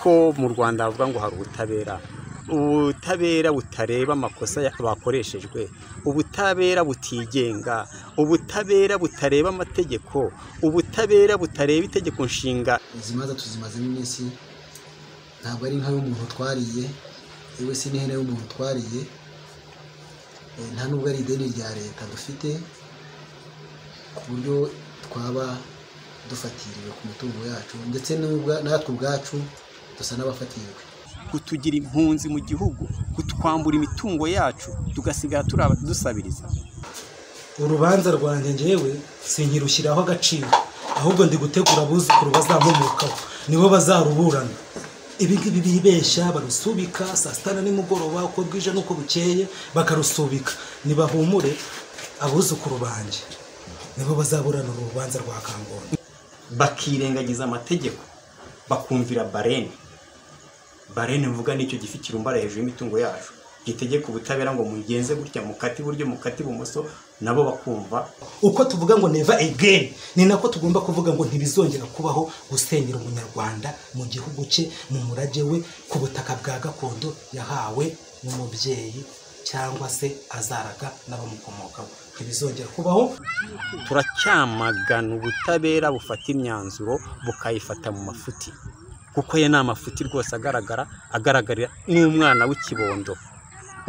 ko mu Rwanda bavuga ngo hari ubutabera butareba amakosa bakoreshejwe, ubutabera butigenga, ubutabera butareba amategeko, ubutabera butareba itegeko nshinga. Izi manza tuzimazemo iminsi ntabwo ari nka y'umuntu twariye, yewe si n'ihene y'umuntu twariye, nta nubwo ari ideni rya leta dufite ku buryo twaba dufatiriwe ku mitungo yacu, ndetse natwe ubwacu dusa n'abafatiriwe. Kutugira impunzi mu gihugu, kutwambura imitungo yacu, tugasigara dusabiriza. Urubanza rwanjye njyewe sinkirushyiraho agaciro, ahubwo ndi gutegura abuzukuru bazamukaho nibo bazaruburana. Ibi ngibi bibeshya barusubika saa sita na nimugoroba, uko bwije n'uko bukeye bakarusubika. Nibahumure, abuzukuru banjye nibo bazaburana urubanza rwa Kangondo. Bakirengagiza amategeko, bakumvira barene mvuga nicyo gifi kirumbara hejuru y'imitungo yacu, gitegeka ubutabera ngo mugenze gutya, mukati buryo mukati bumoso, nabo bakumva. Uko tuvuga ngo never again, ni nako tugomba kuvuga ngo ntibizongera kubaho gusenyera umunyarwanda mu gihugu cye, mu murage we, ku butaka bwa gakondo yahawe n'umubyeyi cyangwa se azaraga n'abamukomokaho. Ntibizongera kubaho. Turacyamagana ubutabera bufata imyanzuro bukayifata mu mafuti, kuko ye nta mafuti rwose agaragarira n'umwana w'ikibondo.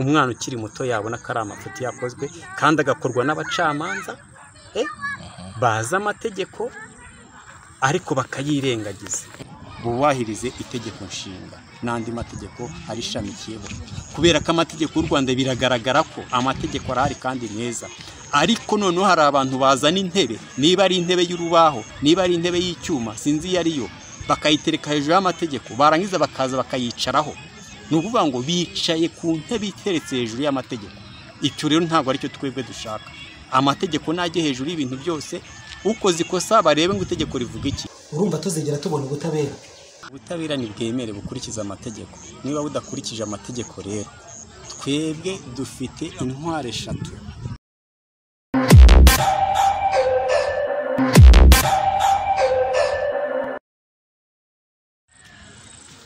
Umwana ukiri muto yabona ko ari amafuti yakozwe kandi agakorwa n'abacamanza bazi amategeko ariko bakayirengagiza. Bubahirize itegeko nshinga n'andi mategeko arishamikiyeho, kubera ko amategeko y'u Rwanda biragaragara ko amategeko arahari kandi meza. Ariko noneho hari abantu bazana intebe, niba ari intebe y'urubaho, niba ari intebe y'icyuma, sinzi iyo ariyo, bakayitereka hejuru y'amategeko, barangiza bakaza bakayicaraho. Ni ukuvuga ngo bicaye ku ntebe iteretse hejuru y'amategeko. Icyo rero ntabwo aricyo twebwe dushaka. Amategeko najye hejuru y'ibintu byose, ukoze ikosa barebe ngo itegeko rivuga iki. Urumva tuzigera tubona ubutabera? Ubutabera ni bwemere bukurikiza amategeko. Niba budakurikije amategeko rero, twebwe dufite intware 3.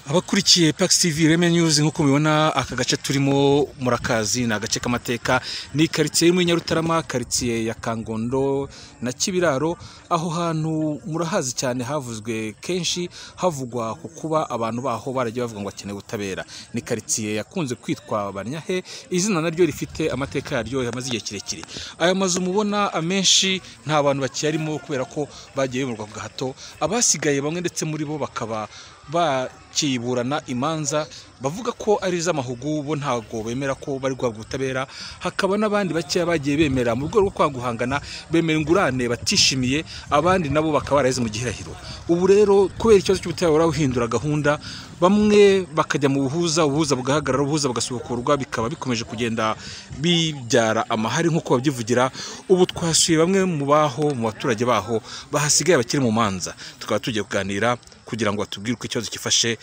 Abakurikiye Pax TV Reme News nkuko mubibona, aka gace turimo murakazi na agace k'amateka, ni quartier yo muri Nyarutarama, quartier ya Kangondo na Kibiraro. Aho hantu murahazi cyane, havuzwe kenshi, havugwa ku kuba abantu baho baragiye bavuga ngo akeneye ubutabera. Ni quartier yakunze kwitwa Banyahe, izina naryo rifite amateka yaryo yamaze igihe kirekire. Aya mazu mubona amenshi nta bantu bakiyarimo kubera ko bagiye bimurwa ku gahato. Abasigaye bamwe ndetse muri bo bakaba bakiburana imanza bavuga ko ari iz'amahugu, bo ntago bemera ko bari guhabwa ubutabera. Hakaba n'abandi bakeya bagiye bemera mu rwego rwo kwaguhangana, bemera ingurane batishimiye, abandi nabo bakaba baraheze mu gihirahiro. Ubu rero kubera ikibazo cy'ubutabera uhindura gahunda, bamwe bakajya mu buhuza bugahagarara, ubuhuza bugasubukurwa, bikaba bikomeje kugenda bibyara amahari nk'uko babyivugira. Ubu twasuye bamwe mu baturage baho bahasigaye bakiri mu manza, tukaba tugiye kuganira kugira ngo batubwire uko ikibazo kifashe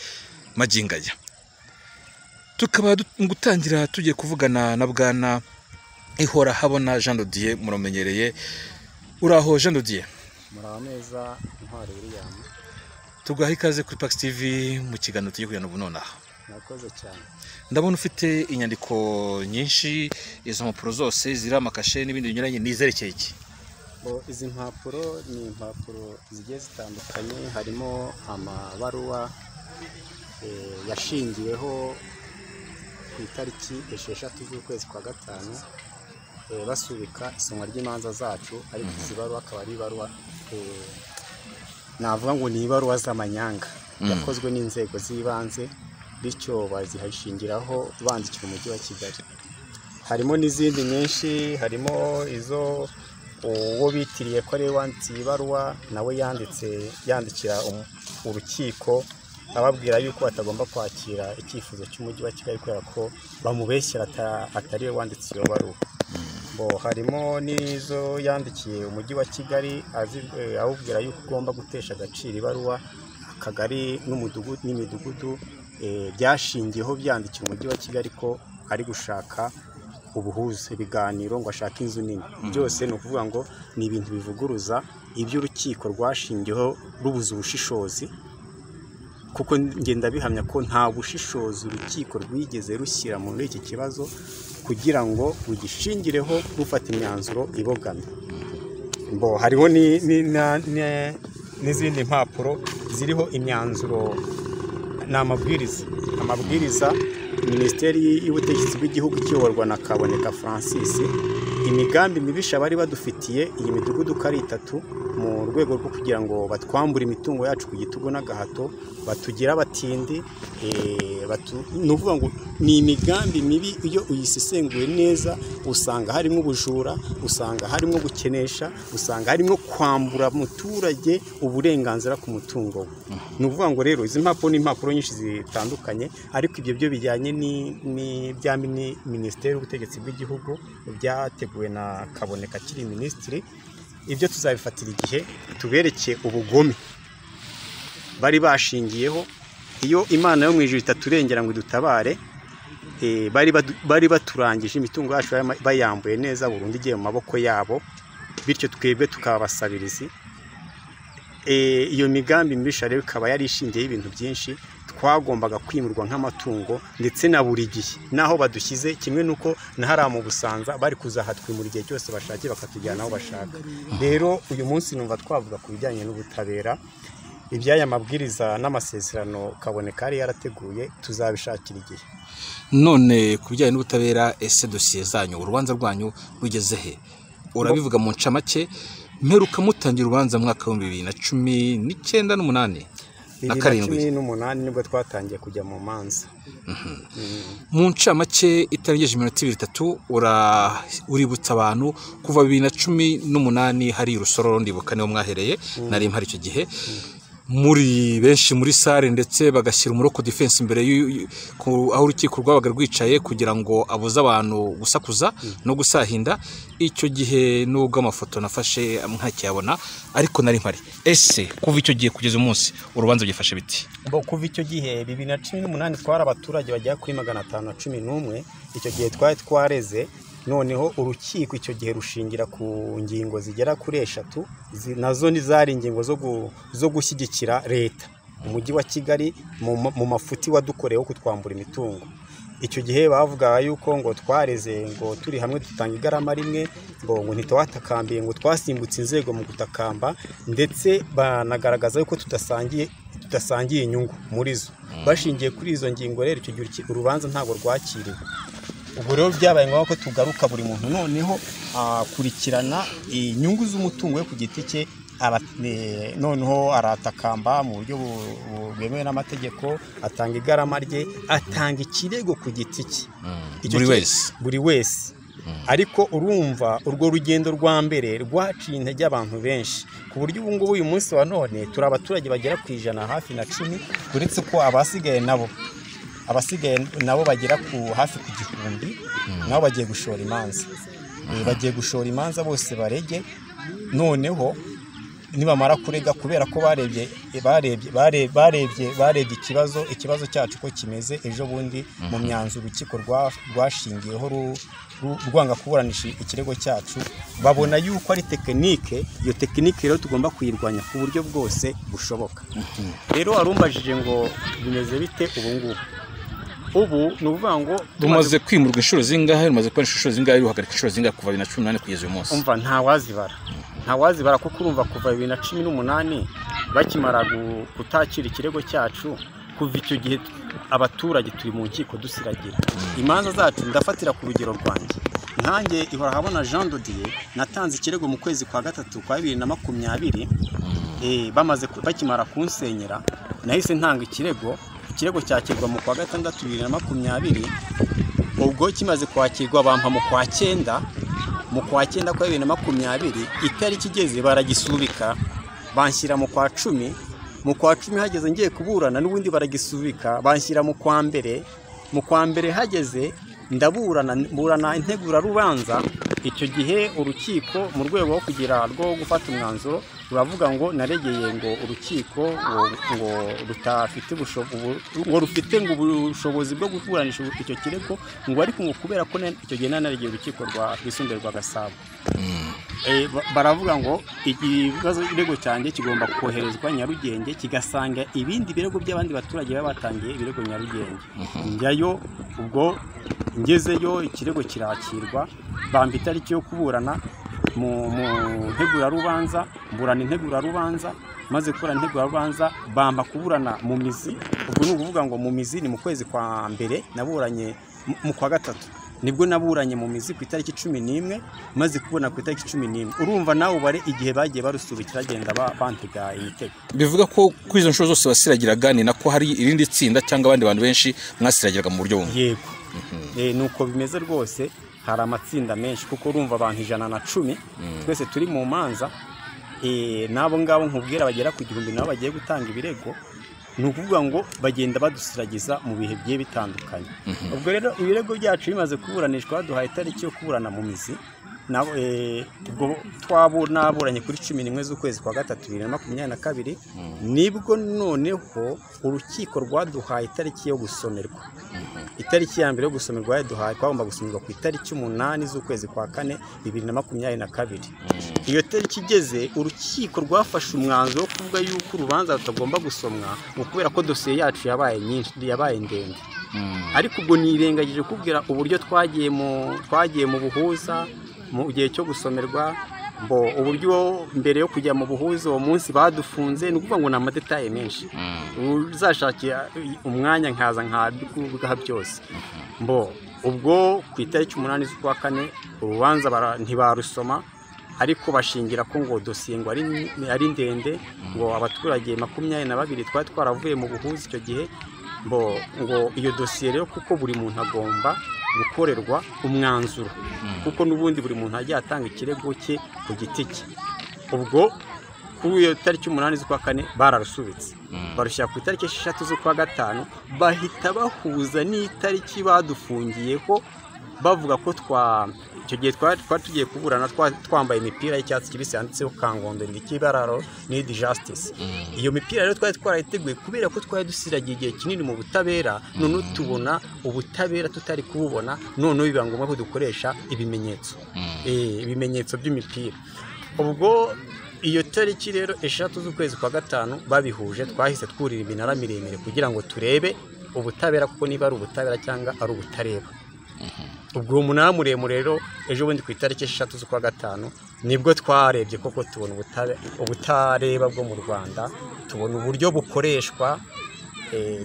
magingaya. Tukaba gutangira tugiye kuvugana na bwana Ihora Habona Jean de Dieu, muromenyereye. Uraho Jean de Dieu? Muraho neza Ntwari William. Tugaha ikaze kuri Pax TV mu kiganiro tugiye kujyana ubunonaha. Nakoze cyane. Ndabona ufite inyandiko nyinshi, izo mpapuro zose ziri amakashe n'ibindi binyuranye, nizerekeye iki? Izi mpapuro ni impapuro zigiye zitandukanye, harimo amabaruwa yashingiweho ku itariki 6 z'ukwezi kwa gatanu basubika isomwa ry'imanza zacu, ariko izi baruwa akaba ari baruwa navuga ngo ni baruwa z'amanyanga yakozwe n'inzego z'ibanze, bityo bazihashingiraho bandikira umujyi wa Kigali. Harimo n'izindi nyinshi, harimo izo uwo bitiriye ko ari wanditse ibaruwa nawe yandikira urukiko ababwira yuko batagomba kwakira icyifuzo cy'umujyi wa Kigali kubera ko bamubeshyira atari we wanditse iyo baruwa. Harimo n'izo yandikiye umujyi wa Kigali awubwira yuko ugomba gutesha agaciro ibaruwa akagari n'imidugudu byashingiyeho byandikira umujyi wa Kigali ko ari gushaka ubuhuza ibiganiro ngo ashaka inzu nini. Byose ni ukuvuga ngo ni ibintu bivuguruza iby'urukiko rwashingiyeho rubuza ubushishozi kuko ngenda bihamya ko nta bushishozi urukiko rwigeze rushyira muri iki kibazo kugira ngo rugishingireho rufata imyanzuro ibogamye. Hariho n'izindi mpapuro ziriho imyanzuro, ni amabwiriza Minisiteri y'Ubutegetsi bw'Igihugu ikiyoborwa na Kaboneka Francis, imigambi mibisha bari badufitiye iyi midugudu ko ari 3 mu rwego rwo kugira ngo batwambure imitungo yacu ku gitugu n'agahato, batugira abatindi, ni ukuvuga ngo ni imigambi mibi. Iyo uyisesenguye neza usanga harimo ubujura, usanga harimo gukenesha, usanga harimo kwambura umuturage uburenganzira ku mutungo. Ni ukuvuga ngo rero izi mpapuro ni impapuro nyinshi zitandukanye, ariko ibyo byo bijyanye n'ibya Minisiteri y'Ubutegetsi bw'Igihugu byateguwe na Kaboneka akiri minisitiri. Ibyo tuzabifatira igihe tubereke ubugome bari bashingiyeho. Iyo Imana yo mu ijuru itaturengera ngo idutabare, bari baturangije imitungo yacu bayambuye neza burundu igiye mu maboko yabo, bityo twebwe tukabasabirizi. Iyo migambi mibisha rero ikaba yari ishingiye ibintu byinshi, twagombaga kwimurwa nk'amatungo ndetse na buri gihe naho badushyize, kimwe nuko nahara mu Busanza bari kuzahatwimura igihe cyose bashakiye bakatujyana aho bashaka. Rero uyu munsi numva twavuga ku bijyanye n'ubutabera, iby'aya mabwiriza n'amasezerano Kaboneka yari yarateguye tuzabishakira igihe. None ku bijyanye n'ubutabera, ese dosiye zanyu, urubanza rwanyu rugeze he? Urabivuga mu ncamake. Mperuka mutangira urubanza mu mwaka wa 2019 n'umunani na 2018 nibwo twatangiye kujya mu manza. Mu ncamake itarengeje iminota 2-3 uributsa abantu kuva 2018 hari Rusororo, ndibuka niho mwahereye, nari mpari icyo gihe muri benshi muri sare, ndetse bagashyira umuroko defense imbere aho urukiko rwabaga rwicaye kugira ngo abuze abantu gusakuza no gusahinda. Icyo gihe nubwo amafoto nafashe nkakiyabona, ariko nari mpari. Ese kuva icyo gihe kugeza umunsi urubanza byifashe biti? Kuva icyo gihe 2018 twari abaturage bajya kuri 511. Icyo gihe twari twareze, noneho urukiko icyo gihe rushingira ku ngingo zigera kuri 3, nazo zari ingingo zo gushyigikira leta umujyi wa Kigali mu mafuti wadukoreyeho kutwambura imitungo. Icyo gihe bavuga yuko ngo twareze, ngo turi hamwe dutanga igarama rimwe, ngo ntitwatakambiye, ngo twasimbutse inzego mu gutakamba, ndetse banagaragaza yuko tudasangiye inyungu muri zo. Bashingiye kuri izo ngingo rero icyo gihe urubanza ntabwo rwakiriwe. Ubwo rero byabaye ngombwa ko tugaruka buri muntu noneho akurikirana inyungu z'umutungo we ku giti cye, noneho aratakamba mu buryo bwemewe n'amategeko, atanga igarama rye, atanga ikirego ku giti cye buri wese. Ariko urumva urwo rugendo rwa mbere rwaciye intege abantu benshi, ku buryo ubu ngubu uyu munsi wa none turi abaturage bagera ku 100 hafi na 10, uretse ko abasigaye nabo bagera ku hafi ku 1000, nabo bagiye gushora imanza. Bagiye gushora imanza bose barege, noneho nibamara kurega kubera ko barebye ikibazo cyacu ko kimeze. Ejo bundi mu myanzuro urukiko rwashingiyeho rwanga kuburanisha ikirego cyacu, babona yuko ari tekinike. Iyo tekinike rero tugomba kuyirwanya ku buryo bwose bushoboka. Rero warumbajije ngo bimeze bite ubu ni ukuvuga ngo tumaze kwimurwa inshuro zingahe, rumaze kubona inshuro zingahe, ruhagarika inshuro zingahe kuva 2018 kugeza uyu munsi? Umva ntawazibara kuko urumva kuva 2018 bakimara gutakira ikirego cyacu, kuva icyo gihe abaturage turi mu nkiko dusiragira imanza zacu. Ndafatira ku rugero rwanjye, nkanjye Ihorahabona Jean Dodier natanze ikirego mu kwezi kwa 3 kwa 2020. Bakimara kunsenyera nahise ntanga ikirego cyakirwa mu kwa 6 2020. Ubwo kimaze kwakirwa bampa mu kwa 9 kwa 2020, itariki igeze baragisubika banshyira mu kwa 10. Mu kwa 10 hageze ngiye kuburana n'ubundi baragisubika banshyira mu kwa mbere hageze ndaburana integura rubanza. Icyo gihe urukiko mu rwego rwo gufata umwanzuro ruravuga ngo naregeye ngo urukiko ngo rutafite rufite ngo ubushobozi bwo gukuranisha icyo kirego, ngo ariko ngo kubera ko icyo gihe naregeye urukiko rwisumbuye rwa Gasabo. baravuga ngo ikibazo irego cyanjye kigomba koherezwa Nyarugenge kigasanga ibindi birego by'abandi baturage baba batangiye ibirego Nyarugenge. Njyayo ubwo ngezeyo ikirego kirakirwa bamba itariki yo kuburana mu ntegurarubanza, mburana integurarubanza, maze gukora integurarubanza bamba kuburana mu mizi. Ubwo ni ukuvuga ngo mu mizi ni mu kwezi kwa mbere, naburanye mu kwa gatatu nibwo naburanye mu mizi ku itariki 11 maze kubona ku itariki 11. Urumva nawe ubare igihe bagiye barusubikira agenda bantega imitego. Bivuga ko kuri izo nshuro zose wasiragiraga ni nako hari irindi tsinda cyangwa abandi bantu benshi mwasiragiraga mu buryo bumwe? Yego. Nuko bimeze rwose, hari amatsinda menshi kuko urumva abantu 110 twese turi mu manza, nabo ngabo nkubwira bagera ku 1000 nabo bagiye gutanga ibirego. Ni ukuvuga ngo bagenda badusiragiza mu bihe bigiye bitandukanye. Ubwo rero ibirego byacu bimaze kuburanishwa baduhaye itariki yo kuburana mu mizi, ubwo naburanye kuri 11 z'ukwezi kwa gatatu 2022 nibwo noneho urukiko rwaduhaye itariki yo gusomerwa. Itariki ya mbere yo gusomerwa yaduhaye twagomba gusomerwa ku itariki 8 z'ukwezi kwa 4 2022. Iyo tariki igeze urukiko rwafashe umwanzuro wo kuvuga yuko urubanza rutagomba gusomwa kubera ko dosiye yacu yabaye nyinshi, yabaye ndende. Ariko ubwo nirengagije kubwira uburyo twagiye mu buhuza mu gihe cyo gusomerwa, uburyo mbere yo kujya mu buhuza uwo munsi badufunze. Ni ukuvuga ngo ni amadetaye menshi, uzashakira umwanya nkaza nkabivuga byose. Ubwo ku itariki 8 z'ukwa 4 urubanza ntibarusoma, ariko bashingira ko ngo dosiye ngo ari ndende, ngo abaturage 22 twari twaravuye mu buhuza icyo gihe, ngo iyo dosiye rero kuko buri muntu agomba gukorerwa umwanzuro, kuko n'ubundi buri muntu agiye atanga ikirego cye ku giti cye. Ubwo kuri iyo tariki 8 z'ukwa 4 bararusubitse, barushyira ku itariki 6 z'ukwa 5, bahita bahuza n'itariki badufungiyeho, bavuga ko icyo gihe twari tugiye kuburana twambaye imipira y'icyatsi kibisi yanditseho Kangondo Ndikibararo Need Justice. Iyo mipira rero twari twarayiteguye kubera ko twari dusiragiye igihe kinini mu butabera, none tubona ubutabera tutari kububona, none biba ngombwa ko dukoresha ibimenyetso by'imipira. Ubwo iyo tariki rero 6 z'ukwezi kwa 5 babihuje, twahise twurira iminara miremire kugira ngo turebe ubutabera kuko niba ari ubutabera cyangwa ari ubutareba. Ubwo umunara muremure rero ejo bundi ku itariki 6 z'ukwa 5 nibwo twarebye koko tubona ubutareba bwo mu Rwanda, tubona uburyo bukoreshwa,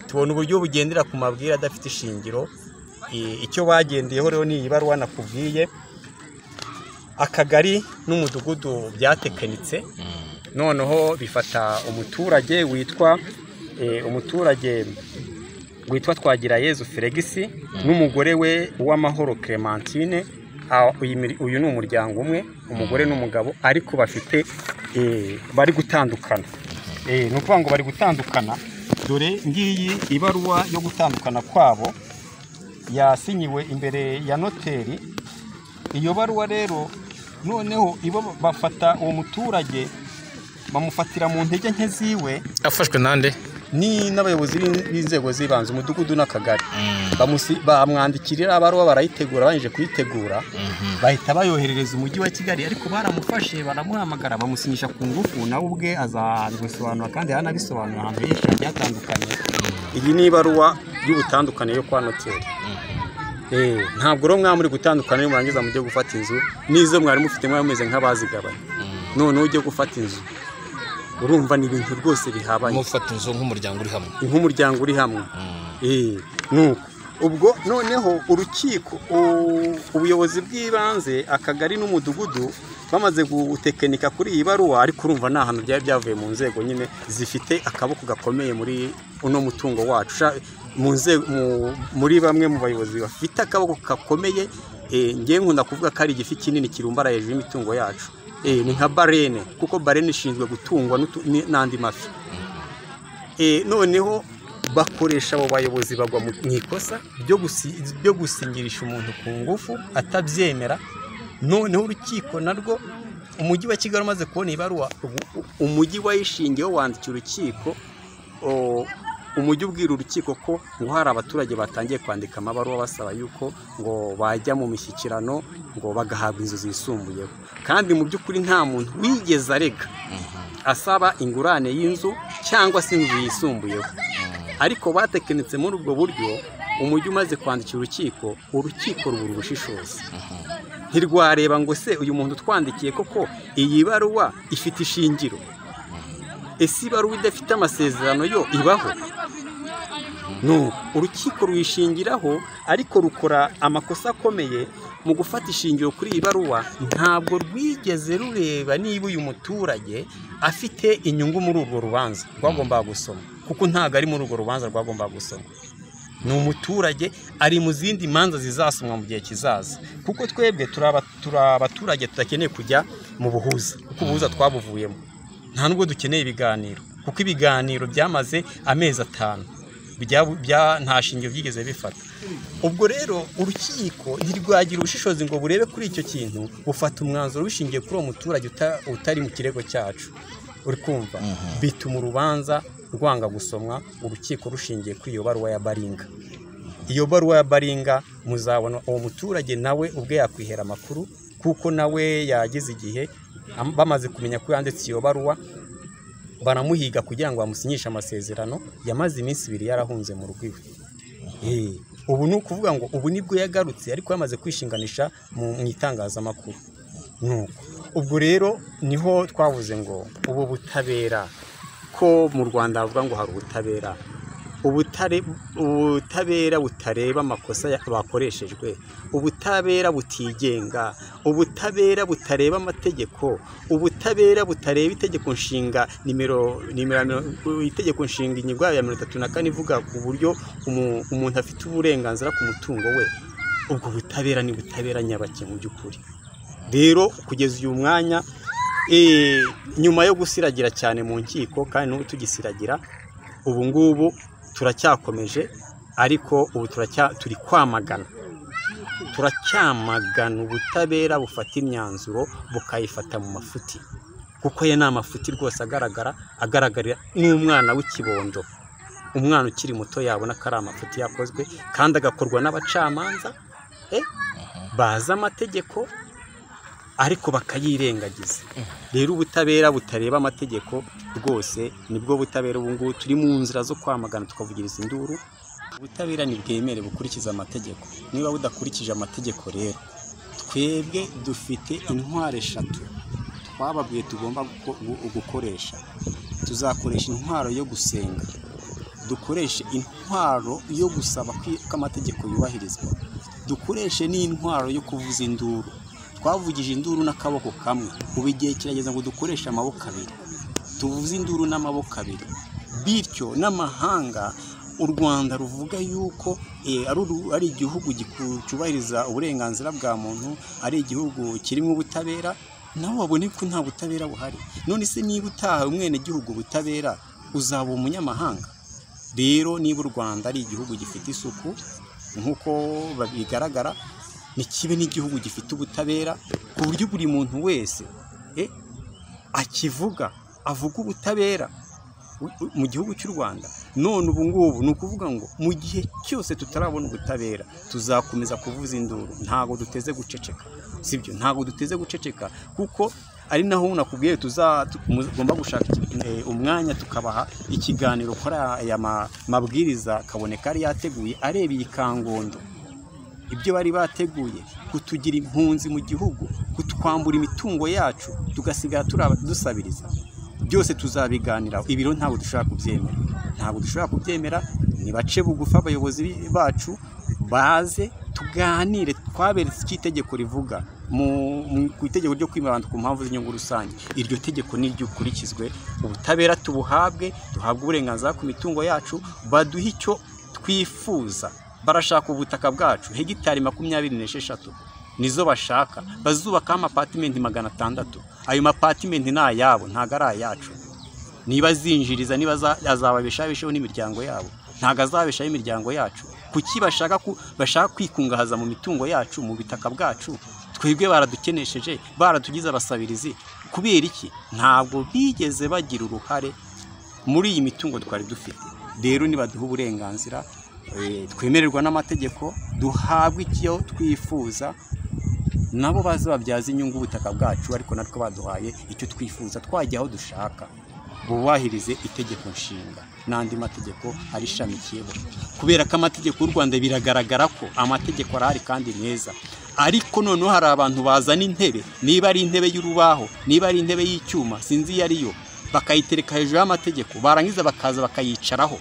tubona uburyo bugendera ku mabwiriza adafite ishingiro. Icyo bagendeyeho rero ni ibaruwa nakubwiye, akagari n'umudugudu byatekanitse, noneho bifata umuturage witwa Twagirayezu Felix n'umugore we Uwamahoro Clementine. Uyu ni umuryango umwe, umugore n'umugabo, ariko bari gutandukana. Ni ukuvuga ngo bari gutandukana, dore ngiyi ibaruwa yo gutandukana kwabo yasinyiwe imbere ya noteri. Iyo baruwa rero noneho bafata uwo muturage bamufatira mu ntege nke ziwe. Afashwe nande? Ni n'abayobozi b'inzego z'ibanze, umudugudu n'akagari. Bamwandikirira abaruwa, barayitegura, banije kuyitegura bahita bayoherereza umujyi wa Kigali, ariko baramufashe baramuhamagara bamusinyisha ku ngufu, nawe ubwe azabisobanura kandi yanabisobanura ahantu henshi hagiye hatandukanye. Iyi ni ibaruwa y'ubutandukane yo kwa noteri. Ntabwo rero mwamuri gutandukana iyo murangiza mujye gufata inzu, n'izo mwari mufite mwameze nk'abazigabanya, none ujye gufata inzu. Urumva ni ibintu rwose bihabanye. Mufata inzu nk'umuryango uri hamwe. Nuko ubwo noneho urukiko, ubuyobozi bw'ibanze, akagari n'umudugudu bamaze gutekinika kuri iyi baruwa, ariko urumva nta hantu byari byavuye mu nzego nyine zifite akaboko gakomeye muri uno mutungo wacu, muri bamwe mu bayobozi bafite akaboko gakomeye. Ngiye nkunda kuvuga ko ari igifi kinini kirumbara hejuru y'imitungo yacu. Ni nka barene, kuko barene ishinzwe gutungwa n'andi mafi. Noneho bakoresha abo bayobozi bagwa mu ikosa byo gusingirisha umuntu ku ngufu atabyemera. Noneho urukiko narwo, umujyi wa Kigali umaze kubona ibaruwa, umujyi wayishingiyeho wandikira urukiko umujyi ubwira urukiko ko ngo hari abaturage batangiye kwandika amabaruwa basaba yuko ngo bajya mu mishyikirano ngo bagahabwa inzu zisumbuyeho, kandi mu by'ukuri nta muntu wigeze arega asaba ingurane y'inzu cyangwa se inzu yisumbuyeho, ariko batekenetse muri ubwo buryo. Umujyi umaze kwandikira urukiko rubura ubushishozi, ntirwareba ngo se uyu muntu twandikiye koko iyi baruwa ifite ishingiro, ese ibaruwa idafite amasezerano yo ibaho? No, urukiko rwishingiraho ariko rukora amakosa akomeye mu gufata ishingiro kuri iyi baruwa. Ntabwo rwigeze rureba niba uyu muturage afite inyungu muri urwo rubanza rwagombaga gusoma, kuko ntabwo ari muri urwo rubanza rwagombaga gusoma. Ni umuturage ari mu zindi manza zizasomwa mu gihe kizaza, kuko twebwe turi abaturage tudakeneye kujya mu buhuza, kuko ubuhuza twabuvuyemo. Nta nubwo dukeneye ibiganiro, kuko ibiganiro byamaze amezi 5 nta shingiro byigeze bifata. Ubwo rero urukiko ntirwagira ubushishozi ngo burebe kuri icyo kintu, bufata umwanzuro wishingiye kuri uwo muturage utari mu kirego cyacu. Uri kumva? Bituma urubanza rwanga gusomwa, urukiko rushingiye kuri iyo baruwa ya Baringa. Iyo baruwa ya Baringa muzabona uwo muturage nawe ubwe yakwihera amakuru, kuko nawe yagize igihe bamaze kumenya ko yanditse iyo baruwa banamuhiga kugira ngo bamusinyishe amasezerano. Yamaze iminsi 2 yarahunze mu rugo iwe. Ubu ni ukuvuga ngo ubu nibwo yagarutse, ariko yamaze kwishinganisha mu itangazamakuru. Ubwo rero niho twavuze ngo ubu butabera, ko mu Rwanda bavuga ngo hari ubutabera, ubutabera butareba amakosa bakoreshejwe, ubutabera butigenga, ubutabera butareba amategeko, ubutabera butareba itegeko nshinga itegeko nshinga ingingo ya 34 ivuga ku buryo umuntu afite uburenganzira ku mutungo we. Ubwo butabera ni butabera nyabake mu by'ukuri. Rero kugeza uyu mwanya nyuma yo gusiragira cyane mu nkiko, kandi n'ubu tugisiragira, ubu ngubu turacyakomeje, ariko ubu turi kwamagana, turacyamagana ubutabera bufata imyanzuro bukayifata mu mafuti, kuko ye ni amafuti rwose agaragarira n'umwana w'ikibondo. Umwana ukiri muto yabona ko ari amafuti yakozwe, kandi agakorwa n'abacamanza bazi amategeko ariko bakayirengagiza. Rero ubutabera butareba amategeko rwose nibwo butabera. Ubu ngubu turi mu nzira zo kwamagana tukavugiriza induru. Ubutabera ni bwemere bukurikiza amategeko. Niba budakurikije amategeko rero, twebwe dufite intwaro 3 twababwiye tugomba gukoresha. Tuzakoresha intwaro yo gusenga, dukoreshe intwaro yo gusaba ko amategeko yubahirizwa, dukoreshe n'intwaro yo kuvuza induru. Twavugije induru n'akaboko kamwe, ubu igihe kirageze ngo dukoreshe amaboko 2, tuvuze induru n'amaboko 2, bityo n'amahanga u Rwanda ruvuga yuko ari igihugu cyubahiriza uburenganzira bwa muntu, ari igihugu kirimo ubutabera, nabo babone ko nta butabera buhari. None se niba utaha umwene gihugu ubutabera, uzaba umunyamahanga? Rero niba u Rwanda ari igihugu gifite isuku nk'uko bigaragara, nikibe n'igihugu gifite ubutabera, ku buryo buri muntu wese avuga ubutabera mu gihugu cy'u Rwanda. None ubu ngubu ni ukuvuga ngo mu gihe cyose tutarabona ubutabera tuzakomeza kuvuza induru. Ntago duteze guceceka, sibyo? Ntago duteze guceceka, kuko ari naho nakubwiye tugomba gushaka umwanya tukabaha ikiganiro kuri aya mabwiriza kaboneka ari yateguye areba iyi Kangondo. Ibyo bari bateguye kutugira impunzi mu gihugu, kutwambura imitungo yacu, tugasigara dusabiriza, byose tuzabiganiraho. Ibiro ntabwo dushobora kubyemera, nibace bugufa abayobozi bacu baze tuganire, twaberetse icyo itegeko rivuga ku itegeko ryo kwimura abantu ku mpamvu z'inyungu rusange. Iryo tegeko n'iryukurikizwe, ubutabera tubuhabwe, duhabwe uburenganzira ku mitungo yacu, baduhe icyo twifuza. Barashaka ubutaka bwacu hegitari 26 nizo bashaka, bazubakaho amapatimenti 600. Ayo mapatimenti ni ayabo, ntago ari ayacu. Niba zinjiriza, niba azababeshabesheho n'imiryango yabo, ntago azabeshaho imiryango yacu. Kuki bashaka kwikungahaza mu mitungo yacu, mu bitaka bwacu? Twebwe baradukenesheje, baratugize abasabirizi. Kubera iki? Ntabwo bigeze bagira uruhare muri iyi mitungo twari dufite. rero nibaduha uburenganzira twemererwa n'amategeko duhabwa icyo twifuza nabo baze babyaza inyungu ubutaka bwacu ariko natwe baduhaye icyo twifuza twajya aho dushaka bubahirize itegeko nshinga n'andi mategeko arishamikiyeho kubera ko amategeko y'u Rwanda biragaragara ko amategeko arahari kandi meza ariko noneho hari abantu bazana intebe niba ari intebe y'urubaho niba ari intebe y'icyuma sinzi iyo ariyo bakayitereka hejuru y'amategeko barangiza bakaza bakayicaraho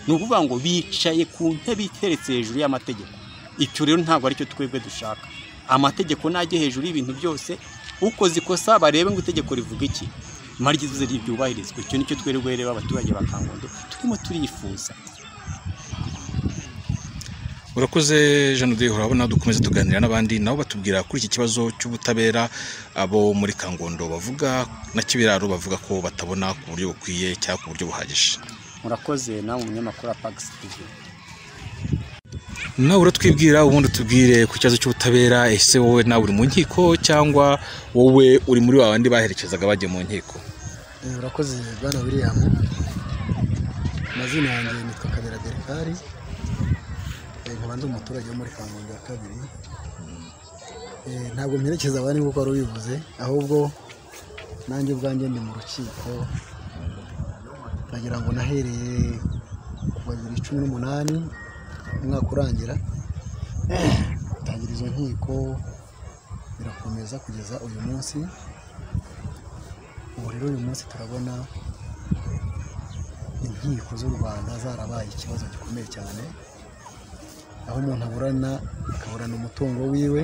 ni ukuvuga ngo bicaye ku ntebe iteretse hejuru y'amategeko icyo rero ntabwo aricyo twebwe dushaka amategeko najye hejuru y'ibintu byose ukoze ikosa barebe ngo itegeko rivuga iki maryize ryubahirizwe icyo nicyo twererwa reba abaturage ba Kangondo turimo turifuza. Urakoze Jean de urabona dukomeza tuganira n'abandi nabo batubwira kuri iki kibazo cy'ubutabera abo muri Kangondo bavuga na Kibiraro bavuga ko batabona ku buryo bukwiye cyangwa ku buryo buhagije. Murakoze nawe umunyamakuru wa Pax TV. Nawe uratwibwira ubundi tubwire ku kibazo cy'ubutabera ese wowe nawe uri mu nkiko cyangwa wowe uri muri babandi baherekezaga bagiye mu nkiko? Urakoze bwana William. Mazina yanjye nitwa Kabera Berkari. Nkaba ndi umuturage wo muri Kangondo ya kabiri. Ntabwo mperekeza abandi kuko ari ubivuze ahubwo nanjye ubwanjye ndi mu rukiko. Nagira ngo nahereye kuva 2018 umwaka urangira tangira izo nkiko birakomeza kugeza uyu munsi. Ubu rero uyu munsi turabona inkiko z'u Rwanda zarabaye ikibazo gikomeye cyane aho umuntu akaburana umutungo wiwe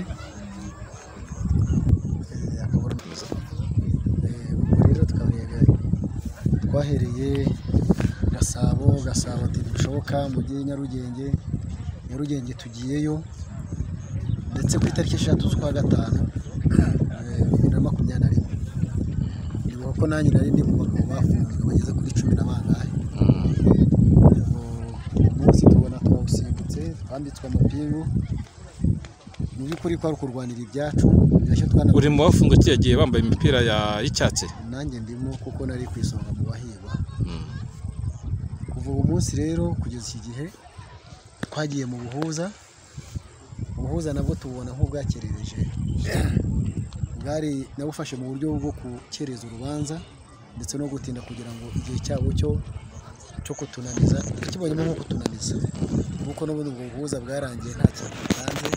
rero tukaberega twahereye Gasabo ntibishoboka mu gihe Nyarugenge tugiyeyo ndetse ku itariki 3 z'ukwa gatanu 2021 nibuka ko nanjye nari ndi mu bagabo bafunzwe bageze kuri 10 na bangahe. Umunsi tubona twawusimbutse twambitswe amapingu mu by'ukuri ko ari kurwanira ibyacu. Uri mu bafunzwe kiyagiye bambaye imipira y'icyatsi? Nanjye ndimo kuko nari kwisonga mu bahigwa. Kuva uwo munsi rero kugeza iki gihe twagiye mu buhuza nabwo tubona nk'ubwakerereje bwari nabufashe mu buryo bwo kukereza urubanza ndetse no gutinda kugira ngo igihe cyabo cyo kutunaniza kibonyemo nko kutunaniza kuko n'ubundi ubwo buhuza bwarangiye nta kintu bitanze.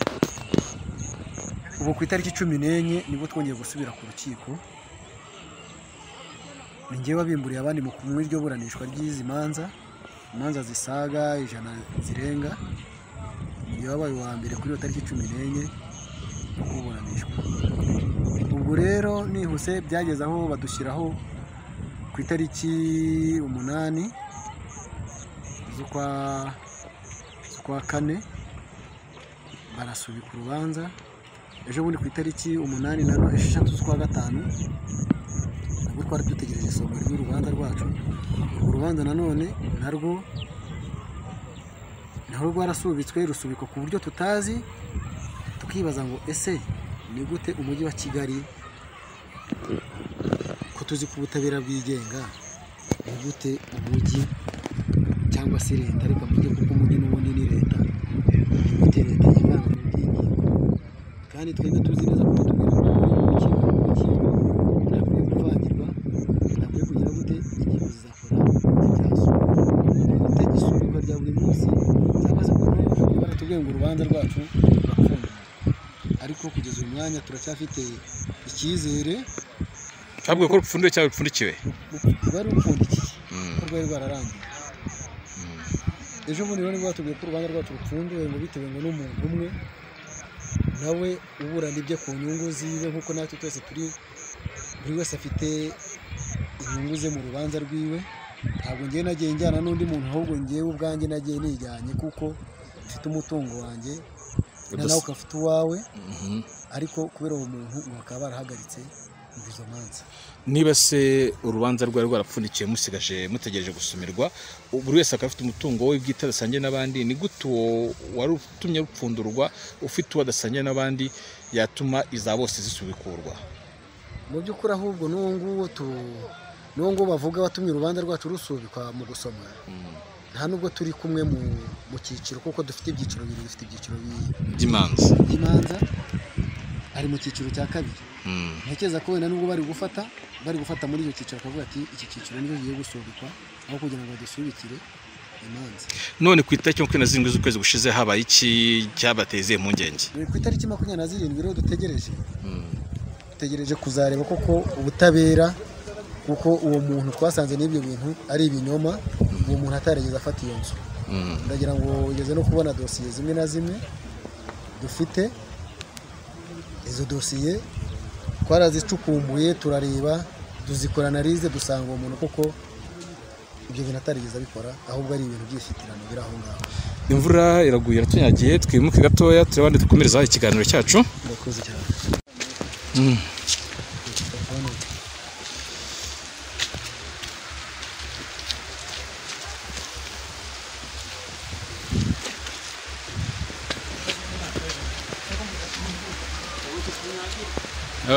Ubu ku itariki 14 nibwo twongeye gusubira ku rukiko. Ningewe wabimburiye abandi mu kumwe iryo buranishwa ry'izi imanza zisaga 100 zirenga. Niyo wabaye wa mbere kuri iyo tariki 14 kuburanishwa. Ubwo rero nihuse byageze aho badushyiraho ku itariki 8 z'ukwa 4 barasubika urubanza. Ejo bundi ku itariki 8 na 6 z'ukwa 5 nabwo twari dutegereje isomero ry'urubanza rwacu. Urubanza nanone narwo rwarasubitswe rusubikwa ku buryo tutazi tukibaza ngo ese ni gute umujyi wa Kigali ko tuzi ku butabera bwigenga ni gute umujyi cyangwa se leta ariko mujye kuko umujyi n'ubundi ni leta leta yibanga mu by'inkiko kandi twebwe tuzi neza ko tubwira ntabwo kuvangirwa ntabwo kugira gute inkiko zizakora itegeko rya buri munsi cyangwa se baratubwiye ngo urubanza rwacu rurafunguye ariko kugeza uyu mwanya turacyafite icyizere. Ntabwo ko rupfundiwe cyangwa rupfundikiwe? Rwari rupfundikiye ko rwari rwararangiye. Ejo bundi rero nibwo batubwiye ko urubanza rwacu rupfunduwe ngo bitewe ngo n'umuntu umwe nawe uburana ibye ku nyungu ziwe nk'uko natwe twese buri wese afite inyungu ze mu rubanza rwiwe. Ntabwo ngiye nagiye njyana n'undi muntu ahubwo ngiyewe ubwanjye nagiye nijyanye kuko mfite umutungo wanjye nawe ukafite uwawe ariko kubera uwo muntu bakaba barahagaritse izo manza. Niba se urubanza rwari rwarapfundikiye musigaje mutegereje gusumirwa buri wese akaba afite umutungo we bwite adasangiye n'abandi, ni gute wari utumye rupfundurwa ufite uwo adasangiye n'abandi yatuma iza bose zisubikurwa? Mu by'ukuri ahubwo n'uwo nguwo bavuga watumye urubanza rwacu rusubikwa mu gusoma nta nubwo turi kumwe mu cyiciro kuko dufite ibyiciro bibiri, dufite ibyiciro by'imanza ari mu cyiciro cya kabiri. Ntekereza ko wenda nubwo bari gufata muri icyo cyiciro akavuga ati iki cyiciro nicyo giye gusubikwa aho kugira ngo badusubikire imanza. None ku itariki 27 z'ukwezi gushize habaye iki cyabateze impungenge? Ku itariki 27 rero dutegereje kuzareba koko ubutabera, kuko uwo muntu twasanze n'ibyo bintu ari ibinyoma, uwo muntu atarigeze afata iyo nzu. Ndagira ngo ugeze no kubona dosiye zimwe na zimwe dufite. Izo dosiye twarazicukumbuye turareba, tuzikora analize, dusanga uwo muntu koko ibyo bintu atarigeze abikora, ahubwo ari ibintu by'ifitirano biri aho ngaho. Imvura iraguye iratunyagiye, twimuke gatoya turabande dukomereza ikiganiro cyacu. Ndakoze cyane.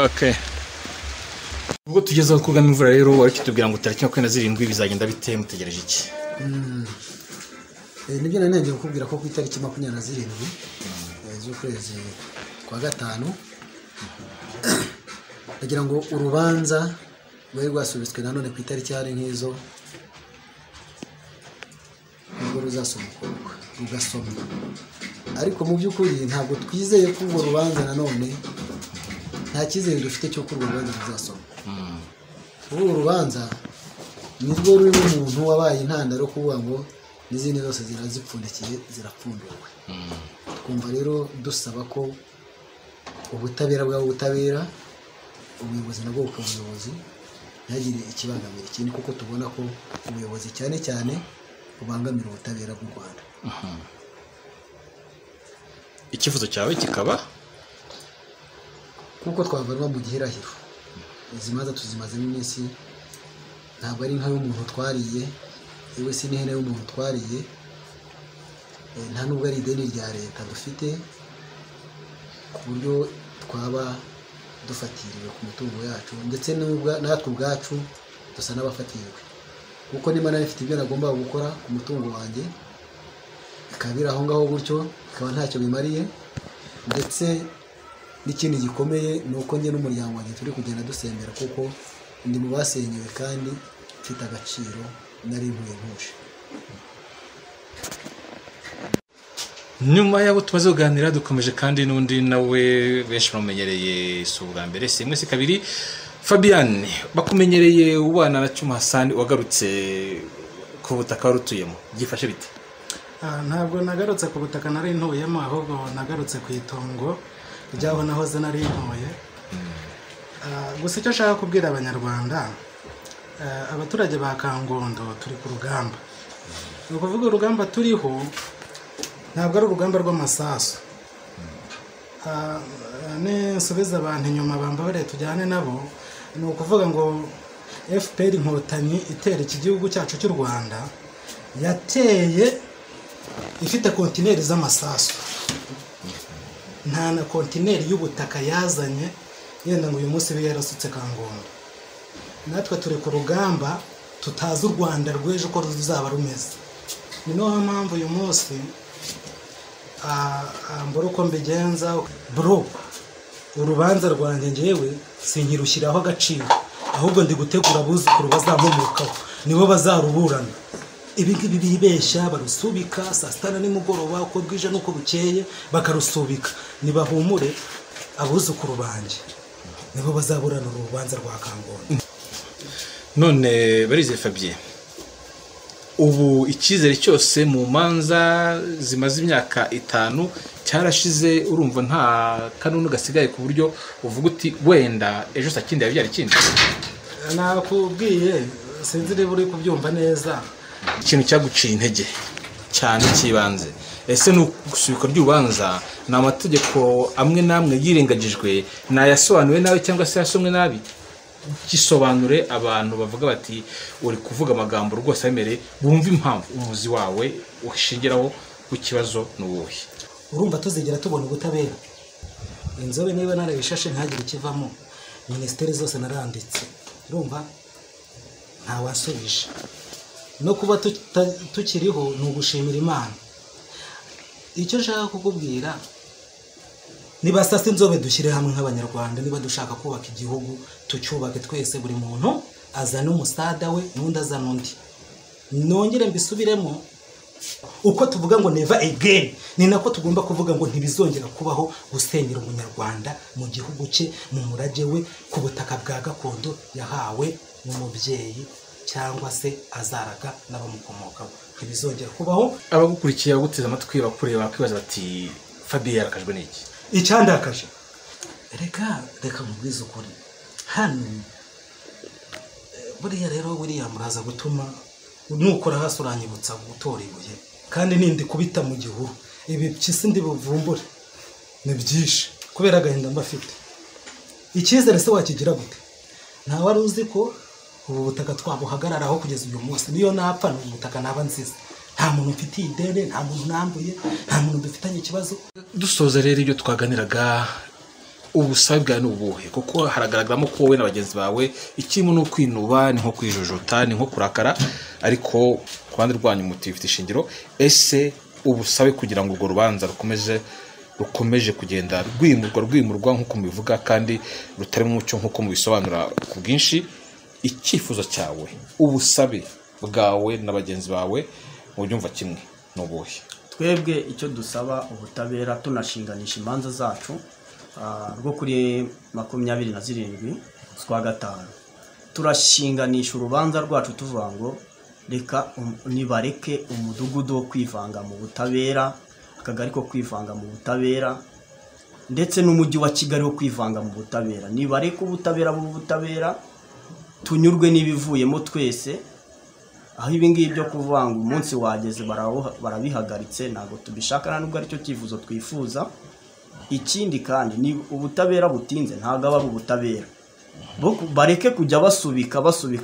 Okay. Ubwo tugeze ku kugama imvura rero, wari kitubwira ngo tariki 27 bizagenda bite, mutegereje iki? Nibyo nanenge kukubwira ko ku itariki 27 z'ukwezi kwa gatanu ndagira ngo urubanza rwari rwasubitswe nanone ku itariki hari nk'izo nibwo rugasomwa, ariko mu by'ukuri ntabwo twizeye ko urwo rubanza nanone nta cyizere dufite cyo ko urwo rubanza ruzasomwa. Uru rubanza nibwo rurimo umuntu wabaye intandaro kuvuga ngo n'izindi zose zirazipfundikiye zirapfundurwa. Twumva rero dusaba ko ubutabera bw'ubutabera, ubuyobozi nabwo bukabuyobozi ntihagire ikibangamira ikindi, kuko tubona ko ubuyobozi cyane cyane bubangamira ubutabera bw'u Rwanda. Ikifuzo cyawe kikaba kuko twavanwa mu gihirahiro. Izi manza tuzimazemo iminsi, ntabwo ari nk'ay'umuntu twariye, yewe si n'ihene y'umuntu twariye, nta nubwo ari ideni rya leta dufite ku buryo twaba dufatiriwe ku mitungo yacu, ndetse natwe ubwacu dusa n'abafatiriwe, kuko niba nari mfite ibyo nagombaga gukora ku mutungo wanjye bikaba biri aho ngaho gutyo, bikaba ntacyo bimariye. Ndetse n'ikindi gikomeye ni uko njye n'umuryango wanjye turi kugenda dusembera, kuko ndi mu basenyewe kandi mfite agaciro nari ntuye ntuje. Nyuma yabo tumaze kuganira dukomeje kandi n'undi nawe benshi bamumenyereye si ubwa mbere si imwe si kabiri. Fabian, bakumenyereye ubana na Cyuma Hassan wagarutse ku butaka warutuyemo, byifashe bite? Ntabwo nagarutse ku butaka nari ntuyemo, ahubwo nagarutse ku itongo ryaho nahoze nari ntuye. Gusa icyo nshaka kubwira abanyarwanda, abaturage ba Kangondo turi ku rugamba. Ni ukuvuga urugamba turiho ntabwo ari urugamba rw'amasasu. Nsubiza abantu inyuma bambabare tujyane nabo, ni ukuvuga ngo FPR Inkotanyi itera iki gihugu cyacu cy'u Rwanda yateye ifite kontineri z'amasasu, nta na kontineri y'ubutaka yazanye yenda ngo uyu munsi be yarasutse Kangondo. Natwe turi ku rugamba tutazi u Rwanda rw'ejo ko ruzaba rumeze. Ni no mpamvu uyu munsi mbura uko mbigenza. Bro, urubanza rwanjye njyewe sinkirushyiraho agaciro, ahubwo ndi gutegura abuzukuru bazamumokaho, nibo bazaruburana. Ibi ngibi bibeshya barusubika saa sita na nimugoroba, uko bwije n'uko bukeye bakarusubika. Nibahumure, abuzukuru banjye nibo bazaburana urubanza rwa Kangondo. None barize Fabien, ubu icyizere cyose mu manza zimaze imyaka 5 cyarashize, urumva nta kanunu gasigaye ku buryo uvuga uti wenda ejo sakindi yabyara ikindi? Nakubwiye sinzi niba uri kubyumva neza. Ikintu cyaguciye intege cyane kibanze, ese no gusubika ry'ubanza na amategeko amwe namwe yirengagijwe nayasobanuwe nawe cyangwa se yasomwe nabi? Kisobanure abantu bavuga bati uri kuvuga amagambo rwose amere bumva impamvu umuzi wawe ushingiraho ku kibazo n'ubuhe. Urumva tuzigera tubona ubutabera? Inzobe niba narabishashe ntagire ikivamo, ministeri zose naranditse, urumva nta wasubije. no kuba tukiriho ni ugushimira Imana. Icyo nshaka kukubwira, niba sasa inzobe dushyire hamwe nk'abanyarwanda, niba dushaka kubaka igihugu tucyubake twese, buri muntu azana umusada we n'undi azana undi. Nongere mbisubiremo, uko tuvuga ngo never again, ni nako tugomba kuvuga ngo ntibizongera kubaho gusenyera umunyarwanda mu gihugu cye, mu murage we, ku butaka bwa gakondo yahawe n'umubyeyi cyangwa se azaraga n'abamukomokaho. Ntibizongera kubaho. Abagukurikiye baguteze amatwi bakureba bakwibaza bati Fabien yarakajwe n'iki? Icyandakaje, reka mubwize ukuri, hano buriya rero William muraza gutuma nukora hasi uranyibutsa gutora ibuye, kandi nindi kubita mu gihuru. Ibi cyisi ndi buvumbure ni byinshi kubera agahinda mbafite. Icyizere se wakigira gute? Nta wari uzi ko ubu butaka twabuhagararaho kugeza uyu munsi. Niyo napfa n'ubutaka naba nziza, nta muntu ufitiye ideni, nta muntu nambuye, nta muntu dufitanye ikibazo. Dusoza rero ibyo twaganiraga, ubusabe bwawe n'ubuhe? Kuko haragaragaramo ko wowe na bagenzi bawe ikirimo no kwinuba, ni nko kwijojota, ni nko kurakara, ariko ku ruhande rwanyu muti bifite ishingiro. Ese ubusabe kugira ngo urwo rubanza rukomeje kugenda rwimurwa nk'uko mubivuga kandi rutari mu mucyo nk'uko mubisobanura ku bwinshi, icyifuzo cyawe, ubusabe bwawe na bagenzi bawe mu byumva kimwe n'ubuhe? Twebwe icyo dusaba ubutabera, tunashinganisha imanza zacu rwo kuri 27 z'ukwa gatanu, turashinganisha urubanza rwacu tuvuga ngo reka nibareke umudugudu wo kwivanga mu butabera, akagari ko kwivanga mu butabera, ndetse n'umujyi wa Kigali wo kwivanga mu butabera. Nibareke ubutabera bubutabera, tunyurwe n'ibivuyemo twese. Aho ibingibi byo kuvanga umunsi wageze barabihagaritse, ntabwo tubishaka, nubwo aricyo cyifuzo twifuza. Ikindi kandi ni ubutabera butinze ntabwo aba ubutabera. Bareke kujya basubika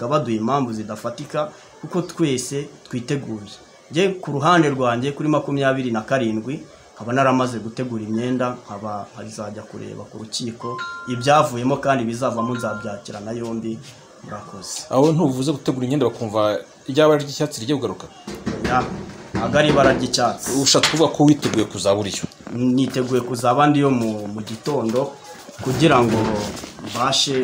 baduha impamvu zidafatika, kuko twese twiteguye. Nje ku ruhande rwanjye kuri 27 nkaba naramaze gutegura imyenda, nkaba azajya kureba ku rukiko ibyavuyemo kandi bizavamo nzabyakirana yombi. Murakoze. Aho ntuvuze gutegura imyenda bakumva ryaba ry'icyatsi rigiye kugaruka? Ntabwo ari ibara ry'icyatsi. Ushaka kuvuga ko witeguye kuzaba uriyo? Niteguye kuzaba ndiyo mu gitondo, kugira ngo mbashe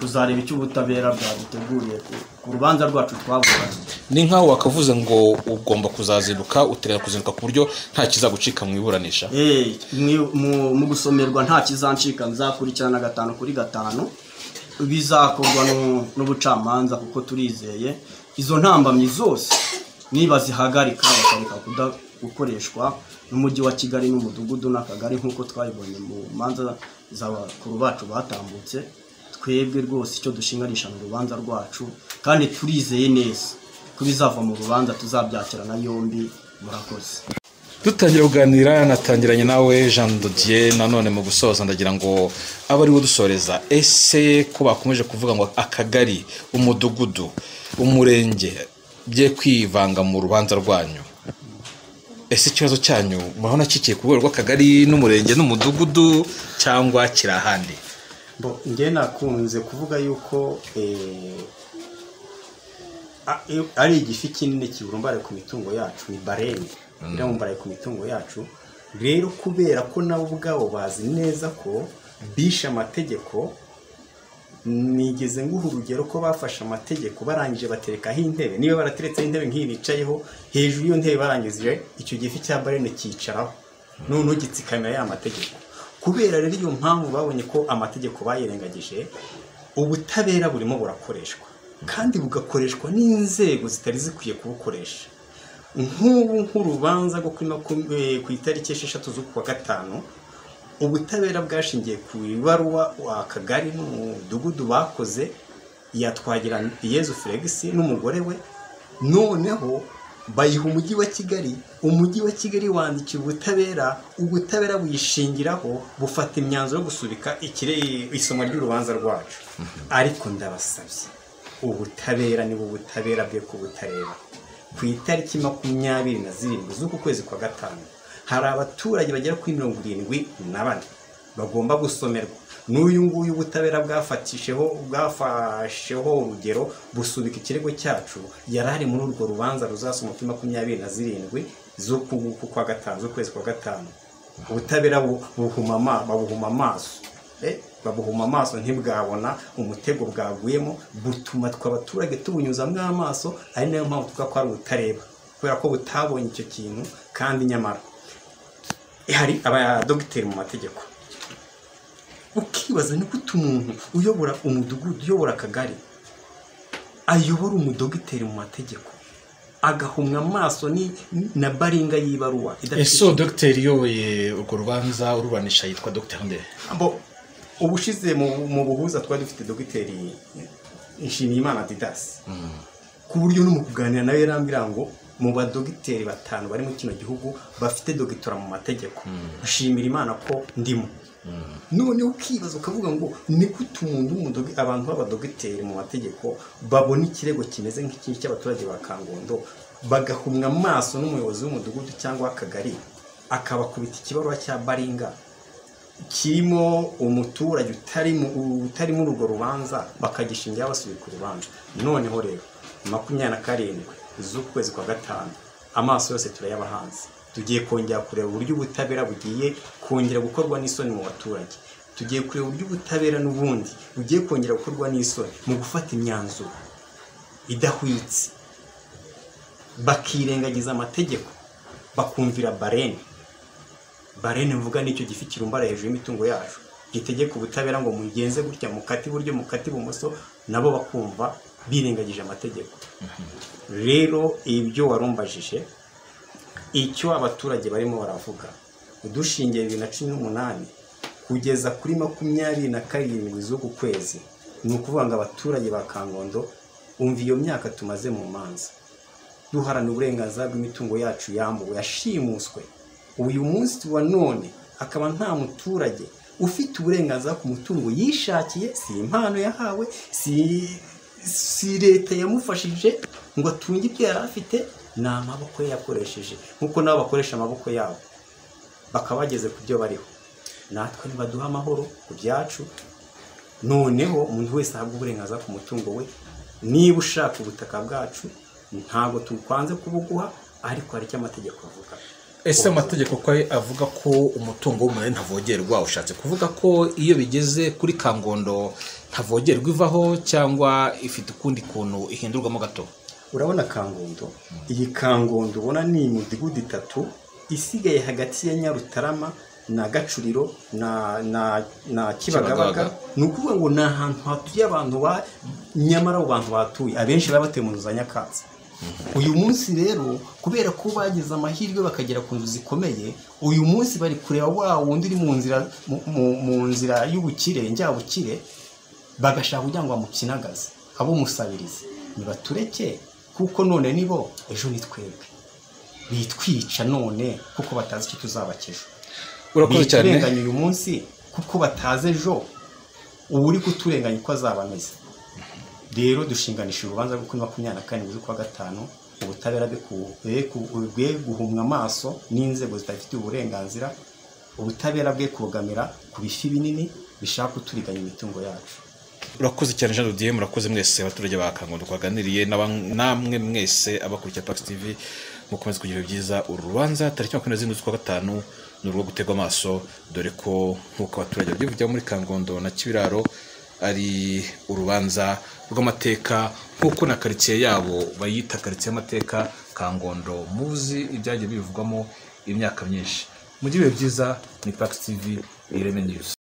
kuzareba icyo ubutabera bwaduteguriye ku rubanza rwacu twavuye. Ni nkaho wakavuze ngo ugomba kuzazinduka, uteganya kuzinduka ku buryo nta kizagucika mu iburanisha? Mu gusomerwa nta kizancika, nzakurikirana 5 kuri 5 bizakorwa n'ubucamanza, kuko turizeye izo ntambamyi zose niba zihagarika bakareka gukoreshwa n'umujyi wa Kigali n'umudugudu n'akagari nk'uko twayibonye mu manza z'abakuru bacu batambutse. Twebwe rwose icyo dushinganisha mu rubanza rwacu, kandi turizeye neza ko bizava mu rubanza tuzabyakirana yombi. Murakoze. Dutangira kuganira, natangiranye nawe Jean de Dieu. Nanone mu gusoza ndagira ngo aba ari wo dusoreza. Ese ko bakomeje kuvuga ngo akagari, umudugudu, umurenge bye kwivanga mu rubanza rwanyu, ese ikibazo cyanyu murabona kikiye ku rwego rw'akagari n'umurenge n'umudugudu cyangwa kirahandi? Nge nakunze kuvuga yuko ari igifi kinini kiburumbare ku mitungo yacu, ni bareni iramumbaraye ku mitungo yacu. Rero kubera ko nabo ubwabo bazi neza ko bishe amategeko, nigeze nguha urugero ko bafashe amategeko barangije baterekaho intebe. Niba barateretseho intebe nk'iyi bicayeho, hejuru y'iyo ntebe barangije icyo gifi cya barene cyicaraho, noneho gitsikamira ya mategeko. Kubera rero iyo mpamvu babonye ko amategeko bayirengagije, ubutabera burimo burakoreshwa, kandi bugakoreshwa n'inzego zitari zikwiye kubukoresha. Nk'ubu nk'urubanza rwo ku itariki 6 z'ukwa gatanu, ubutabera bwashingiye ku ibaruwa akagari n'umudugudu bakoze yatwagira Yezu Felix n'umugore we, noneho bayiha umujyi wa Kigali. Umujyi wa Kigali wandikira ubutabera buyishingiraho, bufata imyanzuro yo gusubika isomwa ry'urubanza rwacu. Ariko ndabasabye, ubutabera ni butabera bwe kubutareba. Ku itariki 27 z'uku kwezi kwa gatanu, hari abaturage bagera kuri 74 bagomba gusomerwa. n'uyu nguyu ubutabera bwafasheho urugero busubika ikirego cyacu yari ari muri urwo rubanza ruzasoma kuri 27 z'ukwa gatanu z'ukwezi kwa gatanu. Ubutabera babuhuma amaso ntibwabona umutego bwaguyemo, butuma tw'abaturage tubunyuzamo amaso, ari nayo mpamvu tuvuga ko ari ubutareba kubera ko butabonye icyo kintu. Kandi nyamara hari abadogiteri mu mategeko, ukibaza ni gute umuntu uyobora umudugudu, uyobora akagari, ayobora umudogiteri mu mategeko agahumwa amaso na baringa yibaruwa. Ese dogiteri yoboye urwo rubanza ururanisha yitwa Dr. Nde? Ubushize mu buhuza twari dufite dogiteri Nshimiyimana Didas, ku buryo no mu kuganira nawe yarambira ngo mu badogiteri 5 bari mu kino gihugu bafite dogitora mu mategeko, ashimira Imana ko ndimo. None ukibaza ukavuga ngo ni gute umuntu abantu b'abadogiteri mu mategeko babona ikirego kimeze nk'iki cy'abaturage ba Kangondo bagahumwa amaso n'umuyobozi w'umudugudu cyangwa akagari akabakubita ikibaruwa cya baringa kirimo umuturage utari muri urwo rubanza bakagishingira basubika urubanza. Noneho rero 27 z'ukwezi kwa gatanu amaso yose turayabahanze, tugiye kongera kureba uburyo ubutabera bugiye kongera gukorwa n'isoni mu baturage, tugiye kureba uburyo ubutabera n'ubundi bugiye kongera gukorwa n'isoni mu gufata imyanzuro idahwitse, bakirengagiza amategeko bakumvira barene mvuga nicyo gifi kirumbara hejuru y'imitungo yacu gitegeka ubutabera ngo mugenze gutya mukati buryo mukati bumoso, nabo bakumva birengagije amategeko. Rero ibyo warumbajije icyo abaturage barimo baravuga udushingiye 2018 kugeza kuri 27 z'uku kwezi, ni ukuvuga ngo abaturage ba Kangondo umva iyo myaka tumaze mu manza duharana uburenganzira bw'imitungo yacu yambuwe yashimuswe. Uyu munsi wa none akaba nta muturage ufite uburenganzira ku mutungo yishakiye, si impano yahawe, si leta yamufashije ngo atunge ibyo yari afite, ni amaboko ye yakoresheje, nkuko nabo bakoresha amaboko yabo bakaba bageze ku byo bariho. Natwe nibaduha amahoro ku byacu, noneho umuntu wese ahabwa uburenganzira ku mutungo we. Niba ushaka ubutaka bwacu ntabwo tukwanze kubuguha, ariko hari icyo amategeko avuga. Ese amategeko ko avuga ko umutungo w'umuntu ntavogerwa, ushatse kuvuga ko iyo bigeze kuri Kangondo ntavogerwa ivaho cyangwa ifite ukundi kuntu ihindurwamo gato? Urabona Kangondo, iyi Kangondo ubona ni imidugudu 3 isigaye hagati ya Nyarutarama na Gacuriro na Kibagabaga. Ni ukuvuga ngo ni ahantu hatuye abantu nyamara abo bantu batuye abenshi baba batuye mu nzu za Nyakatsi. Uyu munsi rero kubera ko bagize amahirwe bakagera ku nzu zikomeye, uyu munsi bari kureba wa wundi uri mu nzira y'ubukire njyabukire, bagashaka kugira ngo bamukinagaze abo musabirize. Nibatureke kuko none nibo ejo ni twebwe, bitwica none kuko batazi icyo tuzabakejo. Urakoze cyane. Turenganya uyu munsi kuko bataze ejo uri kuturenganya uko azabameze. Rero dushinganisha urubanza rwo kuri 24 z'ukwa gatanu, ubutabera bwe guhumwa amaso n'inzego zitafite uburenganzira, ubutabera bwe kubogamira ku bifi binini bishaka kuturiganya imitungo yacu. Urakoze cyane Jean Didier, murakoze mwese abaturage ba Kangondo twaganiriye namwe mwese abakurikira Pax TV, mukomeze kugira byiza. Urubanza tariki 27 z'ukwa gatanu ni urwo gutegwa amaso, dore ko nkuko abaturage babivugira muri Kangondo na Kibiraro ari urubanza rw'amateka, nkuko na quartier yabo bayita quartier y'amateka Kangondo, muzi ibyagiye bivugwamo imyaka myinshi. Mugibe byiza, ni Pax TV Ireme News.